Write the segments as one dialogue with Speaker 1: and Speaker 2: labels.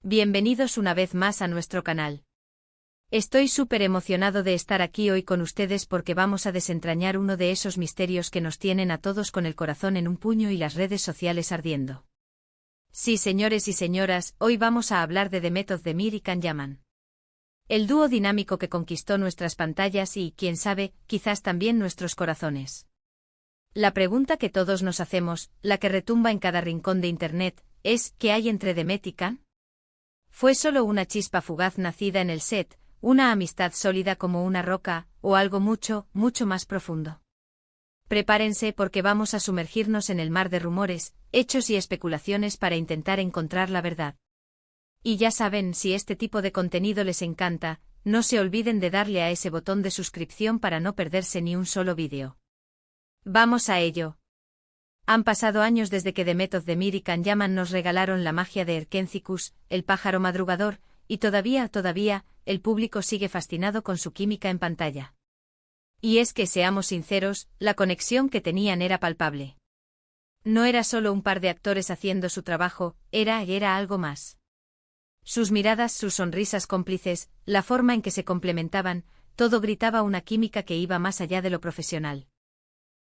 Speaker 1: Bienvenidos una vez más a nuestro canal. Estoy súper emocionado de estar aquí hoy con ustedes porque vamos a desentrañar uno de esos misterios que nos tienen a todos con el corazón en un puño y las redes sociales ardiendo. Sí, señores y señoras, hoy vamos a hablar de Demet Özdemir y Can Yaman. El dúo dinámico que conquistó nuestras pantallas y, quién sabe, quizás también nuestros corazones. La pregunta que todos nos hacemos, la que retumba en cada rincón de Internet, es ¿qué hay entre Demet y Can? ¿Fue solo una chispa fugaz nacida en el set, una amistad sólida como una roca, o algo mucho, mucho más profundo? Prepárense porque vamos a sumergirnos en el mar de rumores, hechos y especulaciones para intentar encontrar la verdad. Y ya saben, si este tipo de contenido les encanta, no se olviden de darle a ese botón de suscripción para no perderse ni un solo vídeo. ¡Vamos a ello! Han pasado años desde que Demet Özdemir y Can Yaman nos regalaron la magia de Erkénthicus, el pájaro madrugador, y todavía, el público sigue fascinado con su química en pantalla. Y es que, seamos sinceros, la conexión que tenían era palpable. No era solo un par de actores haciendo su trabajo, era algo más. Sus miradas, sus sonrisas cómplices, la forma en que se complementaban, todo gritaba una química que iba más allá de lo profesional.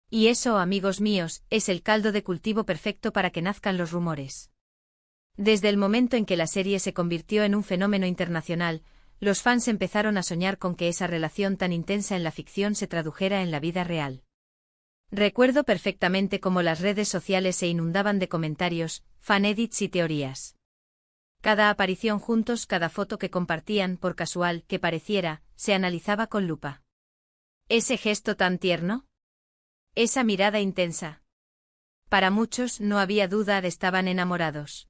Speaker 1: Y eso, amigos míos, es el caldo de cultivo perfecto para que nazcan los rumores. Desde el momento en que la serie se convirtió en un fenómeno internacional, los fans empezaron a soñar con que esa relación tan intensa en la ficción se tradujera en la vida real. Recuerdo perfectamente cómo las redes sociales se inundaban de comentarios, fanedits y teorías. Cada aparición juntos, cada foto que compartían, por casual que pareciera, se analizaba con lupa. ¿Ese gesto tan tierno? Esa mirada intensa. Para muchos, no había duda de estaban enamorados.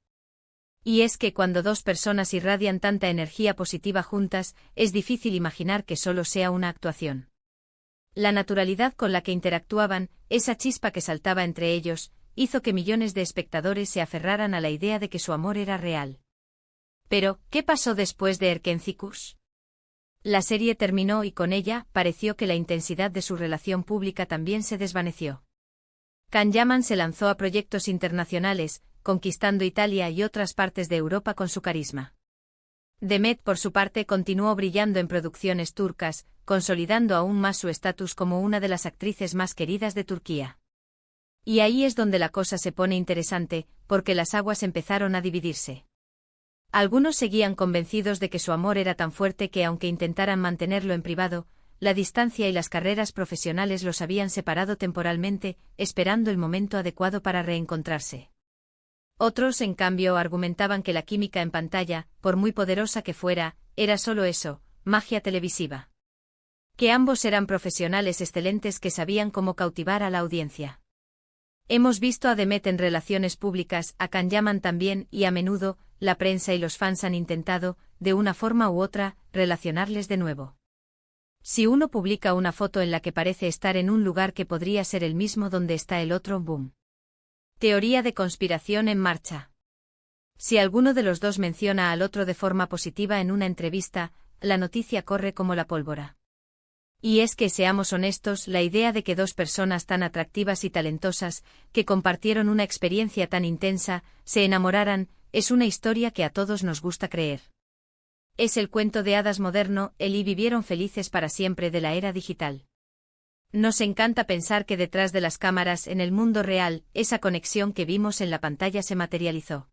Speaker 1: Y es que cuando dos personas irradian tanta energía positiva juntas, es difícil imaginar que solo sea una actuación. La naturalidad con la que interactuaban, esa chispa que saltaba entre ellos, hizo que millones de espectadores se aferraran a la idea de que su amor era real. Pero, ¿qué pasó después de Erkénthicus? La serie terminó y con ella, pareció que la intensidad de su relación pública también se desvaneció. Can Yaman se lanzó a proyectos internacionales, conquistando Italia y otras partes de Europa con su carisma. Demet, por su parte, continuó brillando en producciones turcas, consolidando aún más su estatus como una de las actrices más queridas de Turquía. Y ahí es donde la cosa se pone interesante, porque las aguas empezaron a dividirse. Algunos seguían convencidos de que su amor era tan fuerte que aunque intentaran mantenerlo en privado, la distancia y las carreras profesionales los habían separado temporalmente, esperando el momento adecuado para reencontrarse. Otros, en cambio, argumentaban que la química en pantalla, por muy poderosa que fuera, era solo eso, magia televisiva. Que ambos eran profesionales excelentes que sabían cómo cautivar a la audiencia. Hemos visto a Demet en relaciones públicas, a Can Yaman también, y a menudo, la prensa y los fans han intentado, de una forma u otra, relacionarles de nuevo. Si uno publica una foto en la que parece estar en un lugar que podría ser el mismo donde está el otro, boom. Teoría de conspiración en marcha. Si alguno de los dos menciona al otro de forma positiva en una entrevista, la noticia corre como la pólvora. Y es que, seamos honestos, la idea de que dos personas tan atractivas y talentosas, que compartieron una experiencia tan intensa, se enamoraran, es una historia que a todos nos gusta creer. Es el cuento de hadas moderno, y vivieron felices para siempre de la era digital. Nos encanta pensar que detrás de las cámaras en el mundo real, esa conexión que vimos en la pantalla se materializó.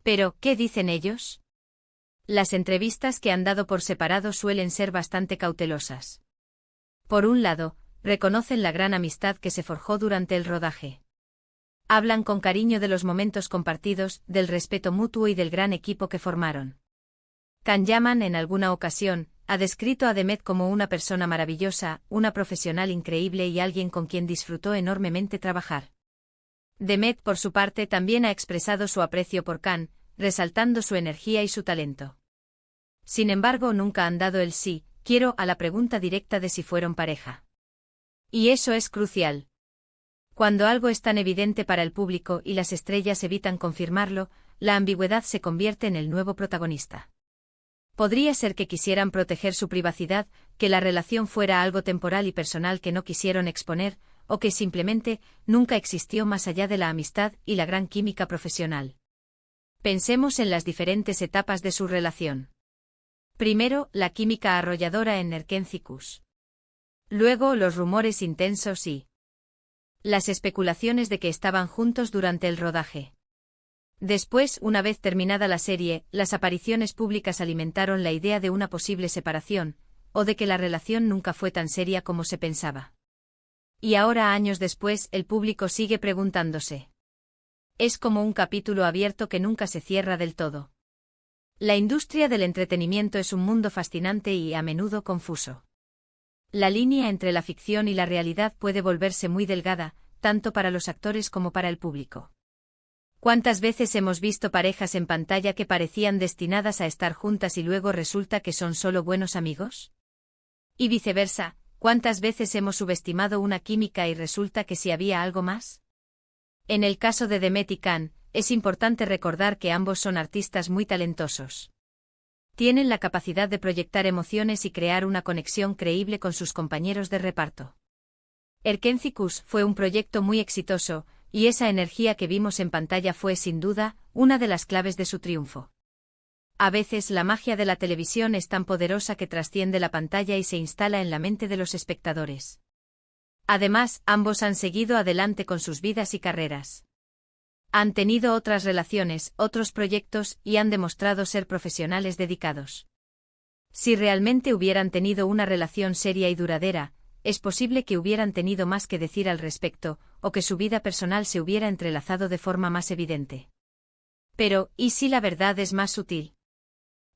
Speaker 1: Pero, ¿qué dicen ellos? Las entrevistas que han dado por separado suelen ser bastante cautelosas. Por un lado, reconocen la gran amistad que se forjó durante el rodaje. Hablan con cariño de los momentos compartidos, del respeto mutuo y del gran equipo que formaron. Can Yaman, en alguna ocasión, ha descrito a Demet como una persona maravillosa, una profesional increíble y alguien con quien disfrutó enormemente trabajar. Demet, por su parte, también ha expresado su aprecio por Can, resaltando su energía y su talento. Sin embargo, nunca han dado el sí, quiero a la pregunta directa de si fueron pareja. Y eso es crucial. Cuando algo es tan evidente para el público y las estrellas evitan confirmarlo, la ambigüedad se convierte en el nuevo protagonista. Podría ser que quisieran proteger su privacidad, que la relación fuera algo temporal y personal que no quisieron exponer, o que simplemente nunca existió más allá de la amistad y la gran química profesional. Pensemos en las diferentes etapas de su relación. Primero, la química arrolladora en Erkenci-Kuş. Luego, los rumores intensos y las especulaciones de que estaban juntos durante el rodaje. Después, una vez terminada la serie, las apariciones públicas alimentaron la idea de una posible separación, o de que la relación nunca fue tan seria como se pensaba. Y ahora, años después, el público sigue preguntándose. Es como un capítulo abierto que nunca se cierra del todo. La industria del entretenimiento es un mundo fascinante y, a menudo, confuso. La línea entre la ficción y la realidad puede volverse muy delgada, tanto para los actores como para el público. ¿Cuántas veces hemos visto parejas en pantalla que parecían destinadas a estar juntas y luego resulta que son solo buenos amigos? Y viceversa, ¿cuántas veces hemos subestimado una química y resulta que sí había algo más? En el caso de Demet y Can, es importante recordar que ambos son artistas muy talentosos. Tienen la capacidad de proyectar emociones y crear una conexión creíble con sus compañeros de reparto. Erkenci-Kuş fue un proyecto muy exitoso, y esa energía que vimos en pantalla fue, sin duda, una de las claves de su triunfo. A veces la magia de la televisión es tan poderosa que trasciende la pantalla y se instala en la mente de los espectadores. Además, ambos han seguido adelante con sus vidas y carreras. Han tenido otras relaciones, otros proyectos y han demostrado ser profesionales dedicados. Si realmente hubieran tenido una relación seria y duradera, es posible que hubieran tenido más que decir al respecto, o que su vida personal se hubiera entrelazado de forma más evidente. Pero, ¿y si la verdad es más sutil?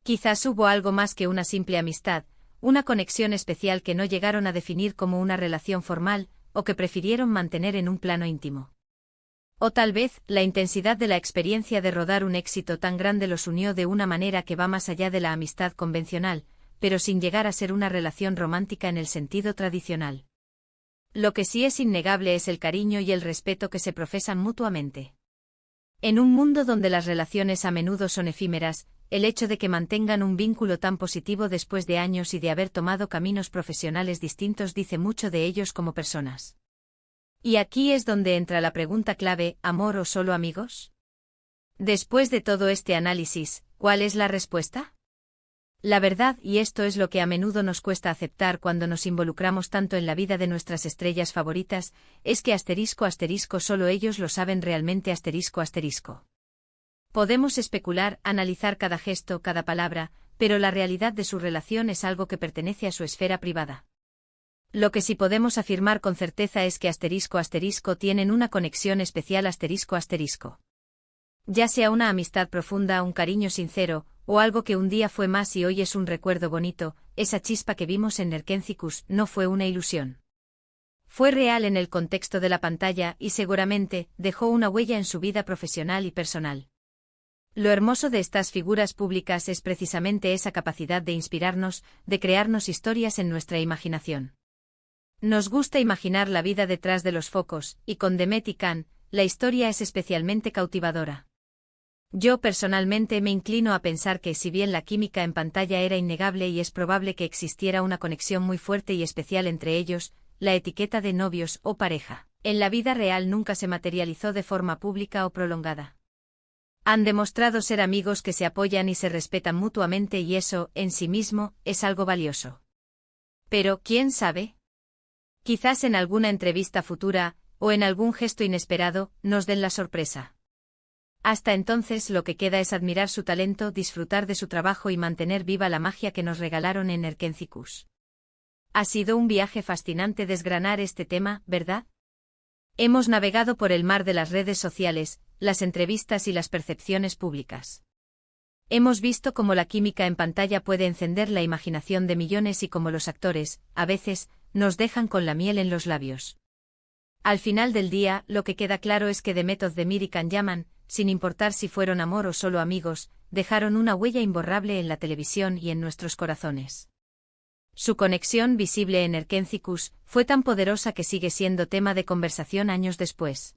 Speaker 1: Quizás hubo algo más que una simple amistad, una conexión especial que no llegaron a definir como una relación formal, o que prefirieron mantener en un plano íntimo. O tal vez, la intensidad de la experiencia de rodar un éxito tan grande los unió de una manera que va más allá de la amistad convencional, pero sin llegar a ser una relación romántica en el sentido tradicional. Lo que sí es innegable es el cariño y el respeto que se profesan mutuamente. En un mundo donde las relaciones a menudo son efímeras, el hecho de que mantengan un vínculo tan positivo después de años y de haber tomado caminos profesionales distintos dice mucho de ellos como personas. Y aquí es donde entra la pregunta clave, ¿amor o solo amigos? Después de todo este análisis, ¿cuál es la respuesta? La verdad, y esto es lo que a menudo nos cuesta aceptar cuando nos involucramos tanto en la vida de nuestras estrellas favoritas, es que *** solo ellos lo saben realmente ***. Podemos especular, analizar cada gesto, cada palabra, pero la realidad de su relación es algo que pertenece a su esfera privada. Lo que sí podemos afirmar con certeza es que *** tienen una conexión especial ***. Ya sea una amistad profunda, un cariño sincero, o algo que un día fue más y hoy es un recuerdo bonito, esa chispa que vimos en Erkenci-Kuş no fue una ilusión. Fue real en el contexto de la pantalla y seguramente dejó una huella en su vida profesional y personal. Lo hermoso de estas figuras públicas es precisamente esa capacidad de inspirarnos, de crearnos historias en nuestra imaginación. Nos gusta imaginar la vida detrás de los focos, y con Demet y Can, la historia es especialmente cautivadora. Yo personalmente me inclino a pensar que si bien la química en pantalla era innegable y es probable que existiera una conexión muy fuerte y especial entre ellos, la etiqueta de novios o pareja, en la vida real nunca se materializó de forma pública o prolongada. Han demostrado ser amigos que se apoyan y se respetan mutuamente y eso, en sí mismo, es algo valioso. Pero, ¿quién sabe? Quizás en alguna entrevista futura, o en algún gesto inesperado, nos den la sorpresa. Hasta entonces lo que queda es admirar su talento, disfrutar de su trabajo y mantener viva la magia que nos regalaron en Erkenci-Kuş. Ha sido un viaje fascinante desgranar este tema, ¿verdad? Hemos navegado por el mar de las redes sociales, las entrevistas y las percepciones públicas. Hemos visto cómo la química en pantalla puede encender la imaginación de millones y cómo los actores, a veces, nos dejan con la miel en los labios. Al final del día, lo que queda claro es que Demet Özdemir y Can Yaman, sin importar si fueron amor o solo amigos, dejaron una huella imborrable en la televisión y en nuestros corazones. Su conexión visible en Erkenci-Kuş fue tan poderosa que sigue siendo tema de conversación años después.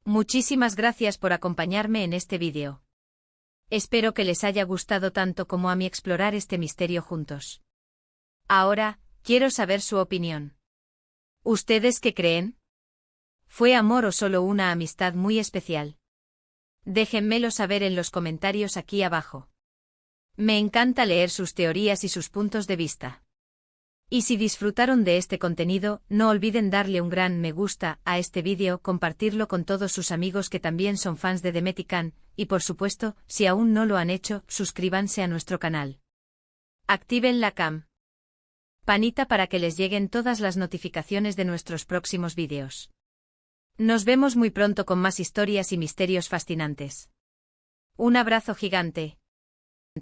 Speaker 1: Muchísimas gracias por acompañarme en este vídeo. Espero que les haya gustado tanto como a mí explorar este misterio juntos. Ahora, quiero saber su opinión. ¿Ustedes qué creen? ¿Fue amor o solo una amistad muy especial? Déjenmelo saber en los comentarios aquí abajo. Me encanta leer sus teorías y sus puntos de vista. Y si disfrutaron de este contenido, no olviden darle un gran me gusta a este vídeo, compartirlo con todos sus amigos que también son fans de Demetican, y por supuesto, si aún no lo han hecho, suscríbanse a nuestro canal. Activen la campanita para que les lleguen todas las notificaciones de nuestros próximos vídeos. Nos vemos muy pronto con más historias y misterios fascinantes. Un abrazo gigante.